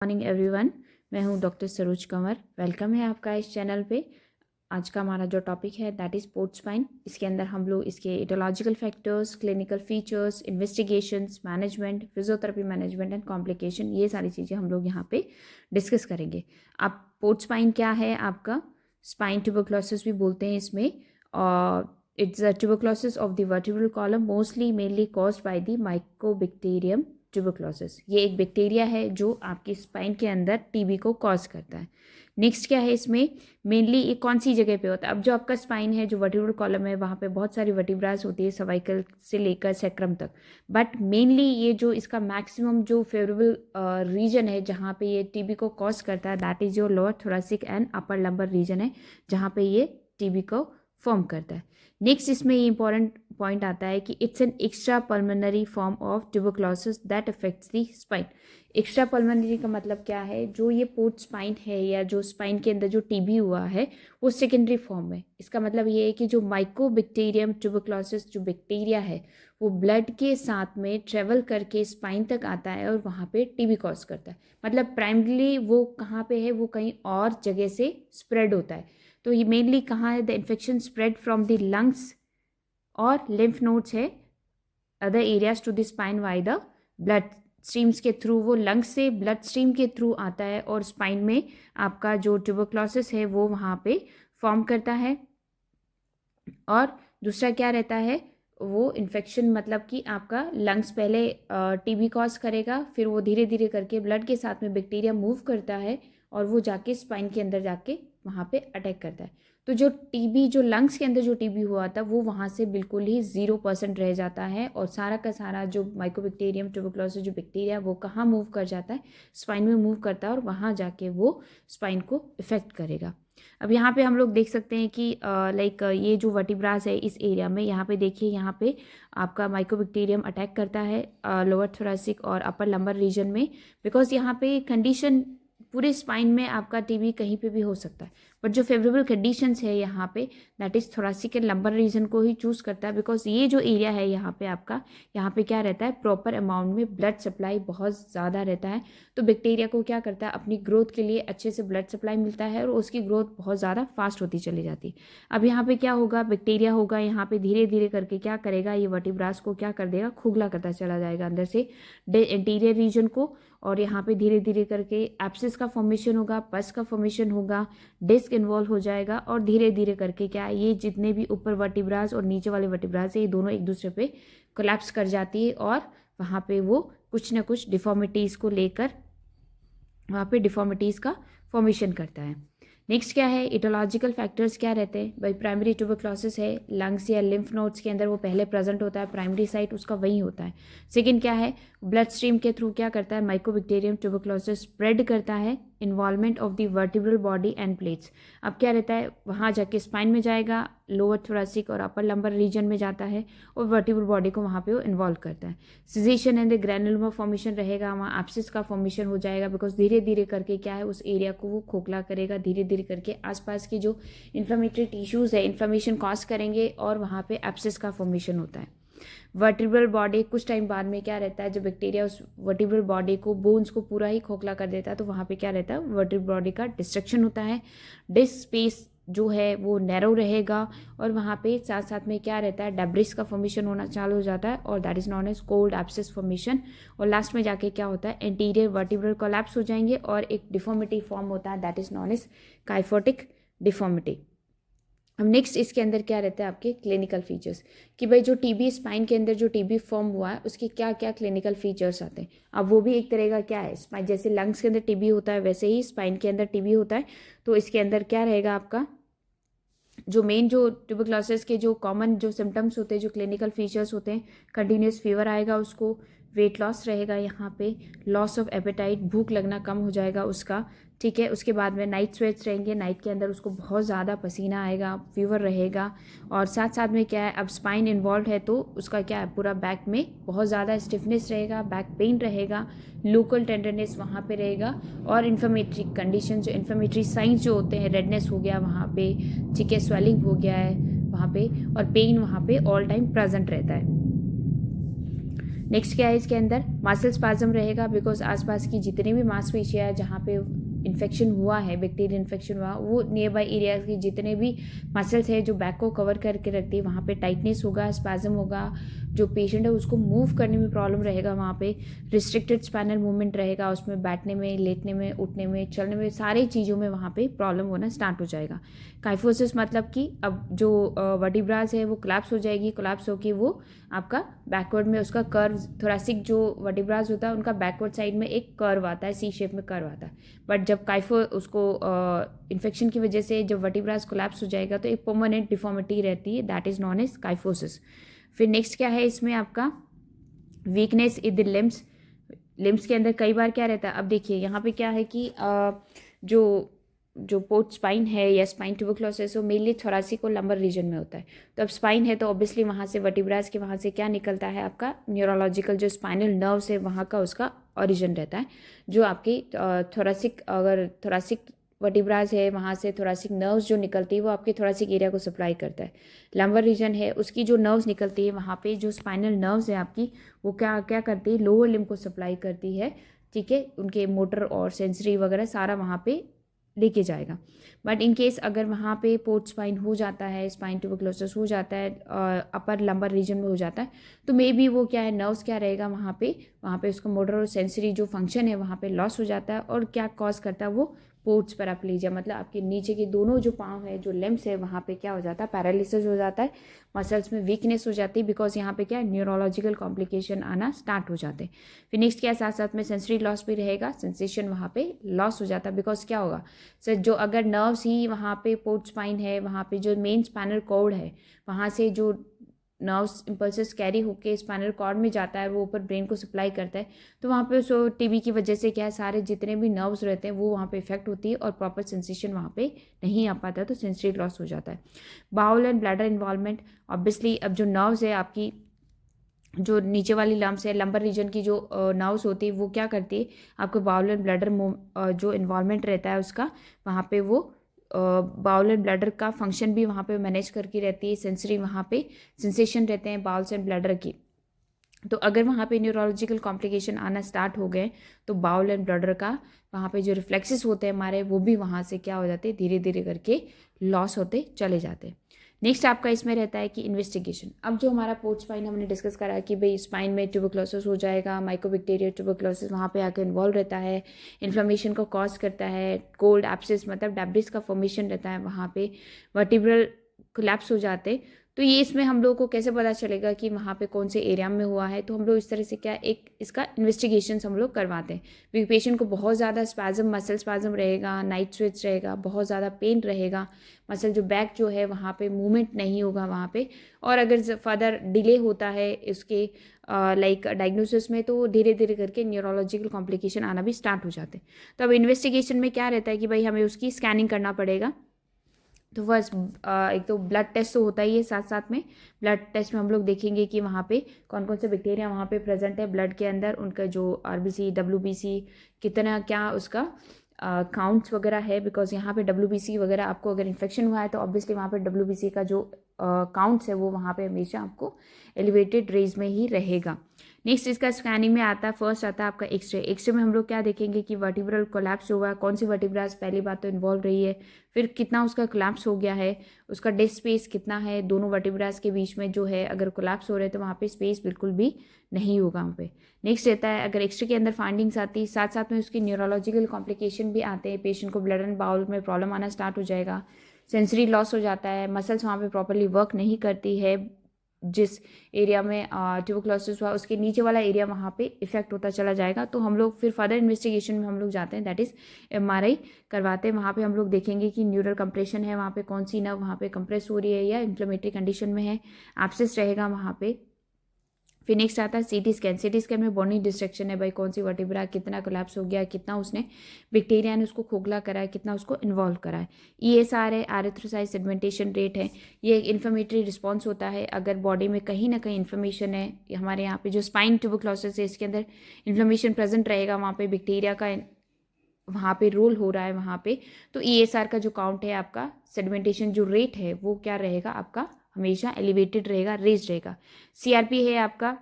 Morning everyone, मैं हूं doctor Saroj Kanwar. Welcome है आपका इस चैनल पे। आज का हमारा जो टॉपिक है दैट इज़ पोर्ट स्पाइन। इसके अंदर हम लोग इसके aetiological factors, clinical features, investigations, management, physiotherapy management and complication, ये सारी चीज़ें हम लोग यहाँ पे डिस्कस करेंगे। आप पोर्ट स्पाइन क्या है, आपका स्पाइन ट्यूबरक्लोसिस भी बोलते हैं इसमें। और it's a tuberculosis of the vertebral column mostly mainly caused by the Mycobacterium tuberculosis. ये एक बैक्टीरिया है जो आपकी स्पाइन के अंदर टीबी को कॉज करता है। नेक्स्ट क्या है, इसमें मेनली ये कौन सी जगह पे होता है। अब जो आपका स्पाइन है, जो वर्टिब्रल कॉलम है, वहाँ पे बहुत सारी वर्टिब्रास होती है, सर्वाइकल से लेकर सैक्रम तक। बट मेनली ये जो इसका मैक्सिमम जो फेवरेबल रीजन है जहाँ पे ये टीबी को कॉज करता है that is your lower thoracic and upper lumbar region है, जहाँ पे ये टीबी को फॉर्म करता है। नेक्स्ट इसमें ये इंपॉर्टेंट पॉइंट आता है कि it's an extra pulmonary form of tuberculosis that affects the spine. Extra pulmonary का मतलब क्या है, जो ये पोर्ट स्पाइन है या जो स्पाइन के अंदर जो टीबी हुआ है वो सेकेंडरी फॉर्म में। इसका मतलब ये है कि जो माइकोबैक्टीरियम ट्यूबरक्लोसिस जो बैक्टीरिया है वो ब्लड के साथ में ट्रेवल करके स्पाइन तक आता है और वहाँ पे टीबी कॉज करता है। मतलब प्राइमरीली वो कहाँ पे है, वो कहीं और जगह से स्प्रेड होता है। तो ये मेनली कहाँ है, the infection spread from the lungs और लिम्फ नोड्स है other areas to the spine by the blood streams के थ्रू। वो लंग्स से ब्लड स्ट्रीम के थ्रू आता है और स्पाइन में आपका जो ट्यूबरक्लोसिस है वो वहाँ पे फॉर्म करता है। और दूसरा क्या रहता है, वो इन्फेक्शन मतलब कि आपका लंग्स पहले टीबी कॉज करेगा, फिर वो धीरे धीरे करके ब्लड के साथ में बैक्टीरिया मूव करता है और वो जाके स्पाइन के अंदर जाके वहाँ पे अटैक करता है। तो जो टीबी, जो लंग्स के अंदर जो टीबी हुआ था वो वहाँ से बिल्कुल ही 0% रह जाता है और सारा का सारा जो माइकोबैक्टीरियम ट्यूबरक्लोसिस जो बैक्टीरिया वो कहाँ मूव कर जाता है, स्पाइन में मूव करता है और वहाँ जाके वो स्पाइन को इफेक्ट करेगा। अब यहाँ पे हम लोग देख सकते हैं कि लाइक ये जो वर्टिब्रास है इस एरिया में, यहाँ पे देखिए, यहाँ पे आपका माइकोबैक्टीरियम अटैक करता है लोअर थोरेसिक और अपर लंबर रीजन में। बिकॉज यहाँ पे कंडीशन पूरे स्पाइन में आपका टीबी कहीं पे भी हो सकता है, बट जो फेवरेबल कंडीशंस है यहाँ पे that is thoracic and lumbar region को ही चूज करता है। बिकॉज ये जो एरिया है यहाँ पे आपका, यहाँ पे क्या रहता है, प्रॉपर अमाउंट में ब्लड सप्लाई बहुत ज़्यादा रहता है। तो बैक्टीरिया को क्या करता है, अपनी ग्रोथ के लिए अच्छे से ब्लड सप्लाई मिलता है और उसकी ग्रोथ बहुत ज़्यादा फास्ट होती चली जाती है। अब यहाँ पे क्या होगा, बैक्टीरिया होगा यहाँ पे धीरे धीरे करके क्या करेगा, ये वर्टिब्रास को क्या कर देगा, खोखला करता चला जाएगा अंदर से इंटीरियर रीजन को। और यहाँ पे धीरे धीरे करके एब्सिस का फॉर्मेशन होगा, पस का फॉर्मेशन होगा, डिस्क इन्वॉल्व हो जाएगा और धीरे धीरे करके क्या, ये जितने भी ऊपर वर्टिब्रास और नीचे वाले वर्टिब्रास है ये दोनों एक दूसरे पे कोलैप्स कर जाती है और वहाँ पे वो कुछ ना कुछ डिफॉर्मिटीज़ को लेकर वहाँ पे डिफॉर्मिटीज़ का फॉर्मेशन करता है। नेक्स्ट क्या है, इटोलॉजिकल फैक्टर्स क्या रहते हैं भाई। प्राइमरी ट्यूबरक्लोसिस है, लंग्स या लिम्फ नोड्स के अंदर वो पहले प्रेजेंट होता है, प्राइमरी साइट उसका वही होता है। सेकंड क्या है, ब्लड स्ट्रीम के थ्रू क्या करता है, माइकोबैक्टीरियम ट्यूबरक्लोसिस स्प्रेड करता है, involvement of the vertebral body and plates. अब क्या रहता है, वहाँ जाके स्पाइन में जाएगा, लोअर थोरेसिक और अपर लंबर रीजन में जाता है और वर्टिब्रल बॉडी को वहाँ पे वो इन्वॉल्व करता है। सिजेशन एंड द ग्रैनुलमा फॉर्मेशन रहेगा, वहाँ एब्सिस का फॉर्मेशन हो जाएगा। बिकॉज धीरे धीरे करके क्या है, उस एरिया को वो खोखला करेगा, धीरे धीरे करके आसपास की जो इन्फ्लेमेटरी टिश्यूज़ है इन्फ्लेमेशन कॉज करेंगे और वहाँ पे एब्सिस का फॉर्मेशन होता है। वर्टिब्रल बॉडी कुछ टाइम बाद में क्या रहता है, जब बैक्टीरिया उस वर्टिब्रल बॉडी को, बोन्स को पूरा ही खोखला कर देता है तो वहाँ पे क्या रहता है, वर्टिब्रल बॉडी का डिस्ट्रक्शन होता है। डिस्क स्पेस जो है वो नैरो रहेगा और वहाँ पे साथ साथ में क्या रहता है, डेब्रिस का फॉर्मेशन होना चालू हो जाता है और that is known as cold abscess formation. और लास्ट में जाके क्या होता है, एंटीरियर वर्टिब्रल कोलैप्स हो जाएंगे और एक डिफॉर्मिटी फॉर्म होता है that is known as kyphotic deformity. अब नेक्स्ट इसके अंदर क्या रहता है, आपके क्लिनिकल फीचर्स कि भाई जो टीबी, स्पाइन के अंदर जो टीबी फॉर्म हुआ है उसके क्या क्या क्लिनिकल फीचर्स आते हैं। अब वो भी एक तरह का क्या है, स्पाइन जैसे लंग्स के अंदर टीबी होता है वैसे ही स्पाइन के अंदर टीबी होता है। तो इसके अंदर क्या रहेगा, आपका जो मेन जो ट्यूबरक्लोसिस के जो कॉमन जो सिम्टम्स होते हैं, जो क्लिनिकल फीचर्स होते हैं, कंटिन्यूस फीवर आएगा उसको, वेट लॉस रहेगा, यहाँ पे लॉस ऑफ एपेटाइट, भूख लगना कम हो जाएगा उसका, ठीक है। उसके बाद में नाइट स्वेट्स रहेंगे, नाइट के अंदर उसको बहुत ज़्यादा पसीना आएगा, फीवर रहेगा। और साथ साथ में क्या है, अब स्पाइन इन्वॉल्व है तो उसका क्या है, पूरा बैक में बहुत ज़्यादा स्टिफनेस रहेगा, बैक पेन रहेगा, लोकल टेंडरनेस वहाँ पे रहेगा और इन्फ्लेमेटरी कंडीशन, जो इन्फ्लेमेटरी साइंस जो होते हैं, रेडनेस हो गया वहाँ पे, ठीक है, स्वेलिंग हो गया है वहाँ पे और पेन वहाँ पे ऑल टाइम प्रेजेंट रहता है। नेक्स्ट क्या है इसके अंदर, मसल स्पाज्म रहेगा, बिकॉज आसपास की जितनी भी मांसपेशियाँ जहाँ पे इन्फेक्शन हुआ है, बैक्टीरियल इन्फेक्शन हुआ, वो नियर बाई एरिया के जितने भी मसल्स है जो बैक को कवर करके रखती है, वहाँ पे टाइटनेस होगा, स्पाज्म होगा, जो पेशेंट है उसको मूव करने में प्रॉब्लम रहेगा, वहाँ पे रिस्ट्रिक्टेड स्पाइनल मूवमेंट रहेगा, उसमें बैठने में, लेटने में, उठने में, चलने में, सारी चीज़ों में वहाँ पे प्रॉब्लम होना स्टार्ट हो जाएगा। काइफोसिस मतलब कि अब जो वर्टिब्रास है वो कोलैप्स हो जाएगी, कोलैप्स होकर वो आपका बैकवर्ड में उसका कर्व, थोरासिक जो वर्टिब्रास होता है उनका बैकवर्ड साइड में एक कर्व आता है, सी शेप में कर्व आता है। बट जब काइफो उसको इन्फेक्शन की वजह से जब वर्टिब्रास कोलैप्स हो जाएगा तो एक परमानेंट डिफॉर्मिटी रहती है, that is known as kyphosis. फिर नेक्स्ट क्या है इसमें आपका, weakness in the limbs. Limbs के अंदर कई बार क्या रहता है, अब देखिए यहाँ पे क्या है कि जो पोर्ट स्पाइन है या स्पाइन ट्यूबरक्लोसिस वो मेनली थोरासिक और लंबर रीजन में होता है। तो अब स्पाइन है तो ऑब्वियसली वहाँ से वर्टिब्रास के वहाँ से क्या निकलता है, आपका न्यूरोलॉजिकल जो स्पाइनल नर्व्स है वहाँ का उसका ओरिजिन रहता है, जो आपकी थोरासिक, अगर थोरासिक वर्टिब्रास है वहाँ से थोरासिक नर्व्स जो निकलती है वो आपके थोरासिक एरिया को सप्लाई करता है। लंबर रीजन है उसकी जो नर्व्स निकलती है वहाँ पे जो स्पाइनल नर्व्स है आपकी वो क्या क्या करती है, लोअर लिम्ब को सप्लाई करती है, ठीक है, उनके मोटर और सेंसरी वगैरह सारा वहाँ पे लेके जाएगा। बट इन केस अगर वहाँ पे पोर्ट स्पाइन हो जाता है, स्पाइन ट्यूबरक्लोसिस हो जाता है, अपर लंबर रीजन में हो जाता है, तो मे बी वो क्या है, नर्व्स क्या रहेगा वहाँ पे उसका मोटर और सेंसरी जो फंक्शन है वहाँ पे लॉस हो जाता है, और क्या कॉज करता है वो पोर्ट्स पैराप्लीजिया, मतलब आपके नीचे के दोनों जो पाँव है, जो लिम्स है, वहाँ पे क्या हो जाता है, पैरालिसिस हो जाता है, मसल्स में वीकनेस हो जाती है, बिकॉज यहाँ पे क्या है, न्यूरोलॉजिकल कॉम्प्लिकेशन आना स्टार्ट हो जाते हैं। फिर नेक्स्ट क्या है, साथ साथ में सेंसरी लॉस भी रहेगा, सेंसेशन वहाँ पे लॉस हो जाता है, बिकॉज क्या होगा सर, जो अगर नर्व्स ही वहाँ पे पोर्ट स्पाइन है, वहाँ पे जो मेन स्पाइनल कॉर्ड है, वहाँ से जो नर्व्स इम्पल्सेस कैरी होके स्पाइनल कॉर्ड में जाता है, वो ऊपर ब्रेन को सप्लाई करता है, तो वहाँ पे सो टीबी की वजह से क्या है, सारे जितने भी नर्व्स रहते हैं वो वहाँ पे इफेक्ट होती है और प्रॉपर सेंसेशन वहाँ पे नहीं आ पाता है, तो सेंसरी लॉस हो जाता है। Bowel and bladder involvement, obviously अब जो नर्व्स है आपकी, जो नीचे वाली लम्स है, लंबर रीजन की जो नर्व्स होती है वो क्या करती है, आपको बाउल एंड ब्लैडर जो इन्वॉल्वमेंट रहता है उसका, वहाँ पे वो बाउल एंड ब्लैडर का फंक्शन भी वहाँ पे मैनेज करके रहती है, सेंसरी वहाँ पे सेंसेशन रहते हैं बाउल्स एंड ब्लैडर की। तो अगर वहाँ पे न्यूरोलॉजिकल कॉम्प्लिकेशन आना स्टार्ट हो गए तो बाउल एंड ब्लैडर का वहाँ पे जो रिफ्लेक्सेस होते हैं हमारे, वो भी वहाँ से क्या हो जाते हैं, धीरे धीरे करके लॉस होते चले जाते हैं। नेक्स्ट आपका इसमें रहता है कि इन्वेस्टिगेशन। अब जो हमारा पोर्ट स्पाइन हमने डिस्कस करा है कि भाई स्पाइन में ट्यूबरक्लोसिस हो जाएगा, माइकोबैक्टीरिया ट्यूबरक्लोसिस वहाँ पे आकर इन्वॉल्व रहता है, इन्फ्लेमेशन को कॉज करता है, कोल्ड एब्सिस मतलब डेब्रिस का फॉर्मेशन रहता है, वहाँ पे वर्टिब्रल कोलैप्स हो जाते। तो ये इसमें हम लोगों को कैसे पता चलेगा कि वहाँ पे कौन से एरिया में हुआ है, तो हम लोग इस तरह से क्या एक इसका इन्वेस्टिगेशन हम लोग करवाते हैं। क्योंकि पेशेंट को बहुत ज़्यादा स्पैज़म, मसल स्पैज़म रहेगा, नाइट स्वेट्स रहेगा, बहुत ज़्यादा पेन रहेगा, मसल जो बैक जो है वहाँ पे मूवमेंट नहीं होगा वहाँ पे, और अगर फर्दर डिले होता है इसके लाइक डायग्नोसिस में, तो धीरे धीरे करके न्यूरोलॉजिकल कॉम्प्लिकेशन आना भी स्टार्ट हो जाते हैं। तो अब इन्वेस्टिगेशन में क्या रहता है कि भाई हमें उसकी स्कैनिंग करना पड़ेगा। तो फर्स्ट एक तो ब्लड टेस्ट तो होता ही है, साथ साथ में ब्लड टेस्ट में हम लोग देखेंगे कि वहाँ पे कौन कौन से बैक्टीरिया वहाँ पे प्रेजेंट है ब्लड के अंदर, उनका जो आरबीसी, डब्ल्यूबीसी कितना क्या उसका काउंट्स वगैरह है, बिकॉज यहाँ पे डब्ल्यूबीसी वगैरह आपको अगर इन्फेक्शन हुआ है तो ऑब्वियसली वहाँ पे डब्ल्यूबीसी का जो काउंट्स है वो वहाँ पे हमेशा आपको एलिवेटेड रेंज में ही रहेगा। नेक्स्ट इसका स्कैनिंग में आता है, फर्स्ट आता है आपका एक्सरे। एक्सरे में हम लोग क्या देखेंगे कि वर्टिब्रल कोलैप्स हुआ है, कौन सी वर्टिब्रास पहली बात तो इन्वॉल्व रही है, फिर कितना उसका कोलैप्स हो गया है, उसका डिस्क स्पेस कितना है दोनों वर्टिब्रास के बीच में जो है, अगर कोलैप्स हो रहे हैं तो वहाँ पे स्पेस बिल्कुल भी नहीं होगा वहाँ पे। नेक्स्ट रहता है अगर एक्सरे के अंदर फाइंडिंग्स आती है, साथ साथ में उसकी न्यूरोलॉजिकल कॉम्प्लिकेशन भी आते हैं, पेशेंट को ब्लड एंड बाउल में प्रॉब्लम आना स्टार्ट हो जाएगा, सेंसरी लॉस हो जाता है, मसल्स वहाँ पे प्रॉपरली वर्क नहीं करती है, जिस एरिया में ट्यूबरक्लोसिस हुआ उसके नीचे वाला एरिया वहाँ पे इफेक्ट होता चला जाएगा। तो हम लोग फिर फर्दर इन्वेस्टिगेशन में हम लोग जाते हैं, दैट इज़ एमआरआई करवाते हैं। वहाँ पे हम लोग देखेंगे कि न्यूरल कंप्रेशन है वहाँ पे, कौन सी नर्व वहाँ पे कंप्रेस हो रही है या इन्फ्लेमेटरी कंडीशन में है, एब्सेस रहेगा वहाँ पे। फिर नेक्स्ट आता है सीटी स्कैन। सीटी स्कैन में बोनी डिस्ट्रक्शन है, भाई कौन सी वर्टिब्रा कितना कोलैप्स हो गया, कितना उसने बैक्टीरिया ने उसको खोखला करा है, कितना उसको इन्वॉल्व करा है। ईएसआर है, एरिथ्रोसाइट सेगमेंटेशन रेट है, ये एक इन्फ्लेमेटरी रिस्पॉन्स होता है अगर बॉडी में कहीं ना कहीं इन्फ्लेमेशन है। हमारे यहाँ पे जो स्पाइन ट्यूबरक्लोसिस है इसके अंदर इन्फ्लेमेशन प्रेजेंट रहेगा, वहाँ पे बैक्टीरिया का वहाँ पे रोल हो रहा है वहाँ पे, तो ईएसआर का जो काउंट है आपका, सेडिमेंटेशन जो रेट है वो क्या रहेगा आपका, हमेशा एलिवेटेड रहेगा, रेज रहेगा। सीआरपी है आपका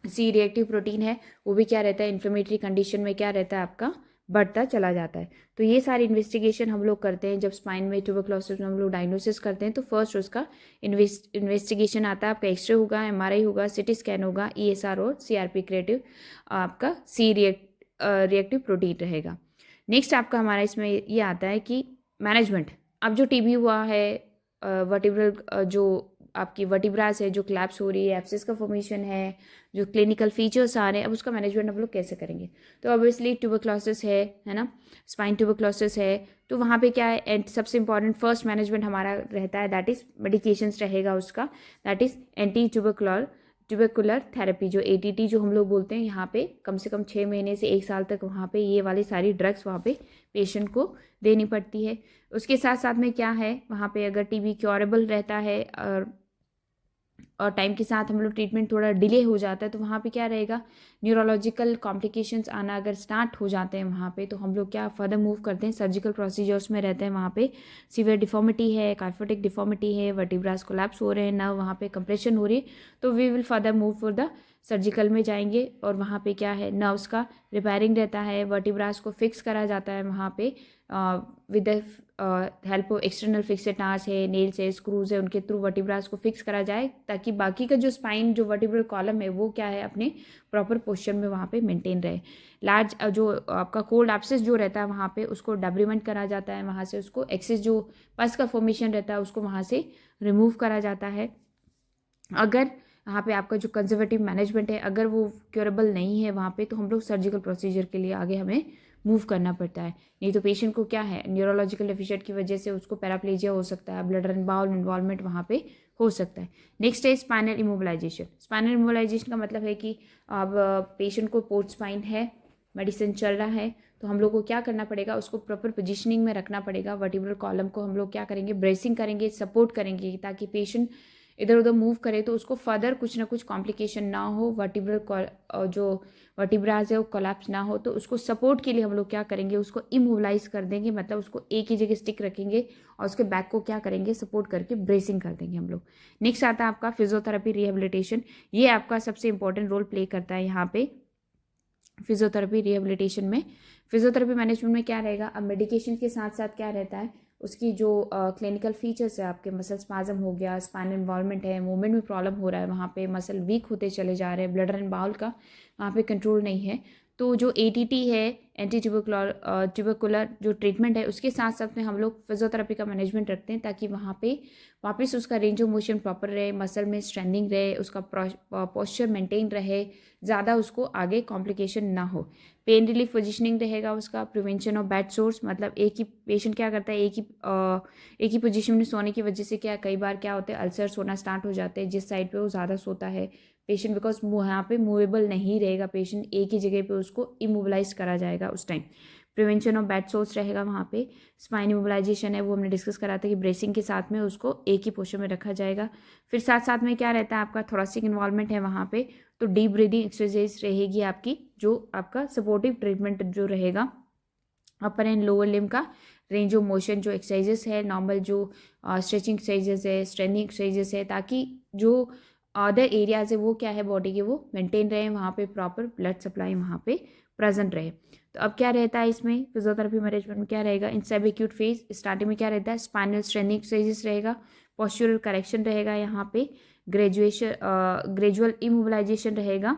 सी रिएक्टिव प्रोटीन है वो भी क्या रहता है, इन्फ्लेमेटरी कंडीशन में क्या रहता है आपका, बढ़ता चला जाता है। तो ये सारी इन्वेस्टिगेशन हम लोग करते हैं जब स्पाइन में ट्यूबरक्लोसिस में हम लोग डायग्नोसिस करते हैं। तो फर्स्ट उसका इन्वेस्टिगेशन आता है आपका, एक्सरे होगा, एमआरआई होगा, सिटी स्कैन होगा, ईएसआर और सीआरपी क्रिएटिव आपका सी रिएक्टिव प्रोटीन रहेगा। नेक्स्ट आपका हमारा इसमें ये आता है कि मैनेजमेंट। अब जो टीबी हुआ है, वर्टिब्रल जो आपकी वर्टिब्रास है जो क्लैप्स हो रही है, एब्सेस का फॉर्मेशन है, जो क्लिनिकल फीचर्स आ रहे हैं, अब उसका मैनेजमेंट हम लोग कैसे करेंगे। तो ऑब्वियसली ट्यूबरक्लोसिस है ना, स्पाइन ट्यूबरक्लोसिस है, तो वहाँ पे क्या है, एंड सबसे इंपॉर्टेंट फर्स्ट मैनेजमेंट हमारा रहता है, दैट इज़ मेडिकेशंस रहेगा उसका, that is anti tubercular therapy, जो ATT जो हम लोग बोलते हैं। यहाँ पे कम से कम 6 महीने से 1 साल तक वहाँ पे ये वाली सारी ड्रग्स वहाँ पे पेशेंट को देनी पड़ती है। उसके साथ साथ में क्या है, वहाँ पे अगर TB क्योरेबल रहता है और टाइम के साथ हम लोग ट्रीटमेंट थोड़ा डिले हो जाता है, तो वहाँ पे क्या रहेगा, न्यूरोलॉजिकल कॉम्प्लिकेशंस आना अगर स्टार्ट हो जाते हैं वहाँ पे, तो हम लोग क्या फर्दर मूव करते हैं, सर्जिकल प्रोसीजर्स में रहते हैं। वहाँ पे सीवियर डिफॉर्मिटी है, कार्फोटिक डिफॉर्मिटी है, वर्टिब्रास कोलैप्स हो रहे हैं, नर्व वहाँ पे कंप्रेशन हो रही है, तो we will further move for the surgical में जाएंगे। और वहाँ पे क्या है, नर्व्स का रिपेयरिंग रहता है, वर्टिब्रास को फिक्स करा जाता है वहाँ पे with the help of external fixators है, नेल्स है, स्क्रूज है, उनके थ्रू वर्टिब्रास को फिक्स करा जाए, ताकि बाकी का जो स्पाइन जो वर्टिब्रल कॉलम है वो क्या है, अपने प्रॉपर पोस्चर में वहाँ पे मेंटेन रहे। लार्ज जो आपका कोल्ड एब्सेस जो रहता है वहाँ पे उसको डब्रीमेंट करा जाता है, वहाँ से उसको एक्सेस जो पस का फॉर्मेशन रहता है उसको वहाँ से रिमूव करा जाता है। अगर वहाँ पे आपका जो कंजर्वेटिव मैनेजमेंट है अगर वो क्योरेबल नहीं है वहाँ पे, तो हम लोग सर्जिकल प्रोसीजर के लिए आगे हमें मूव करना पड़ता है। नहीं तो पेशेंट को क्या है, न्यूरोलॉजिकल डेफिशिएंट की वजह से उसको पैराप्लेजिया हो सकता है, ब्लड एंड बाउल इन्वॉल्वमेंट वहाँ पे हो सकता है। नेक्स्ट है स्पाइनल इमोबिलाइजेशन। स्पाइनल इमोबिलाइजेशन का मतलब है कि अब पेशेंट को पोर्ट स्पाइन है, मेडिसिन चल रहा है, तो हम लोग को क्या करना पड़ेगा, उसको प्रॉपर पोजिशनिंग में रखना पड़ेगा। वर्टिब्रल कॉलम को हम लोग क्या करेंगे, ब्रेसिंग करेंगे, सपोर्ट करेंगे, ताकि पेशेंट इधर उधर मूव करे तो उसको फर्दर कुछ ना कुछ कॉम्प्लिकेशन ना हो, वर्टिब्रल जो वर्टिब्रास है वो कोलैप्स ना हो। तो उसको सपोर्ट के लिए हम लोग क्या करेंगे, उसको इमोबिलाइज कर देंगे, मतलब उसको एक ही जगह स्टिक रखेंगे और उसके बैक को क्या करेंगे, सपोर्ट करके ब्रेसिंग कर देंगे हम लोग। नेक्स्ट आता है आपका फिजियोथेरेपी रिहेबिलिटेशन। ये आपका सबसे इंपॉर्टेंट रोल प्ले करता है यहाँ पे फिजियोथेरेपी रिहेबिलिटेशन में। फिजियोथेरेपी मैनेजमेंट में क्या रहेगा, अब मेडिकेशन के साथ साथ क्या रहता है, उसकी जो क्लिनिकल फीचर्स है, आपके मसल स्पाज्म हो गया, स्पाइनल इन्वॉल्वमेंट है, मूवमेंट में प्रॉब्लम हो रहा है, वहाँ पे मसल वीक होते चले जा रहे हैं, ब्लड एंड बाउल का वहाँ पे कंट्रोल नहीं है, तो जो ATT है, एंटी ट्यूबरकुलर जो ट्रीटमेंट है, उसके साथ साथ में हम लोग फिजियोथेरेपी का मैनेजमेंट रखते हैं, ताकि वहाँ पे वापस उसका रेंज ऑफ मोशन प्रॉपर रहे, मसल में स्ट्रेंथिंग रहे, उसका पोस्चर मेंटेन रहे, ज़्यादा उसको आगे कॉम्प्लिकेशन ना हो। पेन रिलीफ पोजिशनिंग रहेगा उसका, प्रिवेंशन ऑफ बैड सोर्स, मतलब एक ही पेशेंट क्या करता है, एक ही पोजीशन में सोने की वजह से क्या कई बार क्या होता है, अल्सर्स होना स्टार्ट हो जाते हैं जिस साइड पे वो ज़्यादा सोता है पेशेंट, बिकॉज यहाँ पे मूवेबल नहीं रहेगा पेशेंट, एक ही जगह पे उसको इमोबिलाइज करा जाएगा उस time. Prevention of bad source रहेगा वहाँ पे। स्पाइन इमोबिलाइजेशन है वो हमने डिस्कस करा था कि ब्रेसिंग के साथ में उसको एक ही पोस्चर में रखा जाएगा। फिर साथ साथ में क्या रहता है आपका, थोरेसिक इन्वॉल्वमेंट है वहाँ पे, तो डीप ब्रीदिंग एक्सरसाइज रहेगी आपकी, जो आपका सपोर्टिव ट्रीटमेंट जो रहेगा, अपर एंड लोअर लिम्ब का रेंज ऑफ मोशन जो एक्सरसाइजेस है, नॉर्मल जो स्ट्रेचिंग एक्सरसाइजेस है, स्ट्रेंथिंग एक्सरसाइजेस है, ताकि जो अदर एरियाज है वो क्या है बॉडी के वो मेंटेन रहे, वहाँ पे प्रॉपर ब्लड सप्लाई वहाँ पे प्रेजेंट रहे। तो अब क्या रहता है इसमें फिजियोथेरेपी मैनेजमेंट में क्या रहेगा, इन सब एक्यूट फेज स्टार्टिंग में क्या रहता है, स्पाइनल स्ट्रेंथिंग एक्सरसाइजेस रहेगा, पोस्चरल करेक्शन रहेगा, यहाँ पे ग्रेजुअल इमोबिलाइजेशन रहेगा,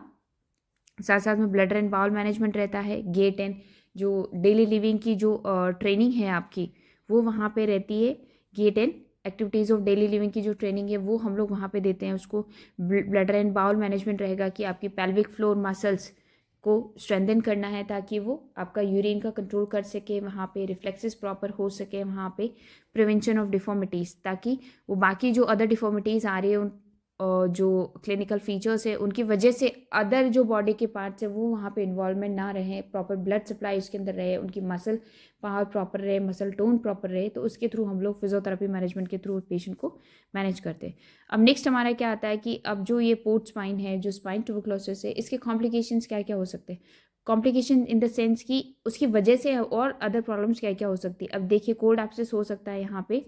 साथ साथ में ब्लड एंड बाउल मैनेजमेंट रहता है, गेट एंड जो डेली लिविंग की जो ट्रेनिंग है आपकी वो वहाँ पे रहती है, gait and activities of daily living की जो ट्रेनिंग है वो हम लोग वहाँ पे देते हैं उसको। ब्लड एंड बाउल मैनेजमेंट रहेगा कि आपकी पेल्विक फ्लोर मसल्स को स्ट्रेंथन करना है, ताकि वो आपका यूरिन का कंट्रोल कर सके, वहाँ पे रिफ्लेक्सेस प्रॉपर हो सके, वहाँ पे प्रिवेंशन ऑफ डिफॉर्मिटीज़, ताकि वो बाकी जो अदर डिफॉर्मिटीज़ आ रही है उन जो क्लिनिकल फीचर्स है उनकी वजह से अदर जो बॉडी के पार्ट्स है वो वहाँ पे इन्वॉल्वमेंट ना रहे, प्रॉपर ब्लड सप्लाई उसके अंदर रहे, उनकी मसल पावर प्रॉपर रहे, मसल टोन प्रॉपर रहे, तो उसके थ्रू हम लोग फिजियोथेरेपी मैनेजमेंट के थ्रू पेशेंट को मैनेज करते हैं। अब नेक्स्ट हमारा क्या आता है कि अब जो ये पोर्ट स्पाइन है, जो स्पाइन ट्यूबरक्लोसिस है, इसके कॉम्प्लिकेशंस क्या क्या हो सकते हैं, कॉम्प्लिकेशन इन द सेंस कि उसकी वजह से और अदर प्रॉब्लम्स क्या क्या हो सकती है। अब देखिए कोल्ड एब्सेस हो सकता है, यहाँ पे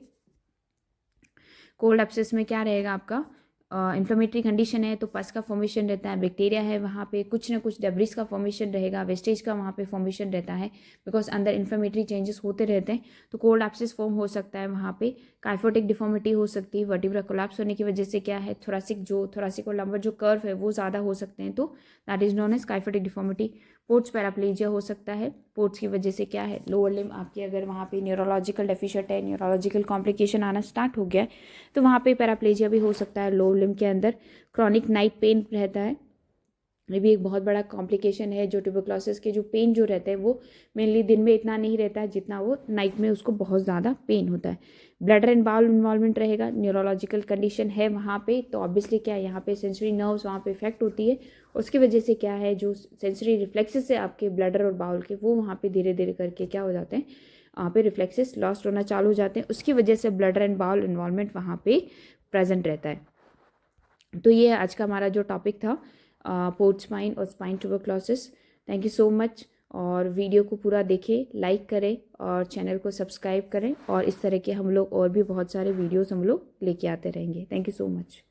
कोल्ड एब्सेस में क्या रहेगा आपका, इन्फ्लेमेटरी कंडीशन है तो पस का फॉर्मेशन रहता है, बैक्टीरिया है वहाँ पे कुछ ना कुछ डेब्रिस का फॉर्मेशन रहेगा, वेस्टेज का वहाँ पे फॉर्मेशन रहता है, बिकॉज अंदर इन्फ्लेमेटरी चेंजेस होते रहते हैं तो कोल्ड एब्सेस फॉर्म हो सकता है वहाँ पे, काइफोटिक डिफॉर्मिटी हो सकती है, वर्टिब्रा कोलैप्स होने की वजह से क्या है थोरासिक और लंबर जो कर्व है वो ज़्यादा हो सकते हैं, तो that is known as kyphotic deformity. Pott's paraplegia हो सकता है, पोर्ट्स की वजह से क्या है लोअर लिम्ब आपकी अगर वहाँ पे न्यूरोलॉजिकल डेफिशिएंट है, न्यूरोलॉजिकल कॉम्प्लिकेशन आना स्टार्ट हो गया है तो वहाँ पे पैराप्लेजिया भी हो सकता है। लोअर लिम्ब के अंदर क्रॉनिक नाइट पेन रहता है, ये भी एक बहुत बड़ा कॉम्प्लिकेशन है। जो ट्यूबरक्लोसिस के जो पेन जो रहता है वो मेनली दिन में इतना नहीं रहता है जितना वो नाइट में उसको बहुत ज़्यादा पेन होता है। ब्लडर एंड बाउल इन्वॉल्वमेंट रहेगा, न्यूरोलॉजिकल कंडीशन है वहाँ पे तो ऑब्वियसली क्या है यहाँ पे सेंसरी नर्व्स वहाँ पे इफेक्ट होती है, उसकी वजह से क्या है जो सेंसरी रिफ्लेक्सेस है आपके ब्लडर और बाउल के वो वहाँ पे धीरे धीरे करके क्या हो जाते हैं वहाँ पे रिफ्लेक्सेस लॉस्ट होना चालू हो जाते हैं, उसकी वजह से ब्लडर एंड बाउल इन्वॉल्वमेंट वहाँ पे प्रेजेंट रहता है। तो ये आज का हमारा जो टॉपिक था पोर्ट स्पाइन और spine tuberculosis. Thank you so much, और वीडियो को पूरा देखें, लाइक करें और चैनल को सब्सक्राइब करें, और इस तरह के हम लोग और भी बहुत सारे वीडियोस हम लोग लेके आते रहेंगे। Thank you so much.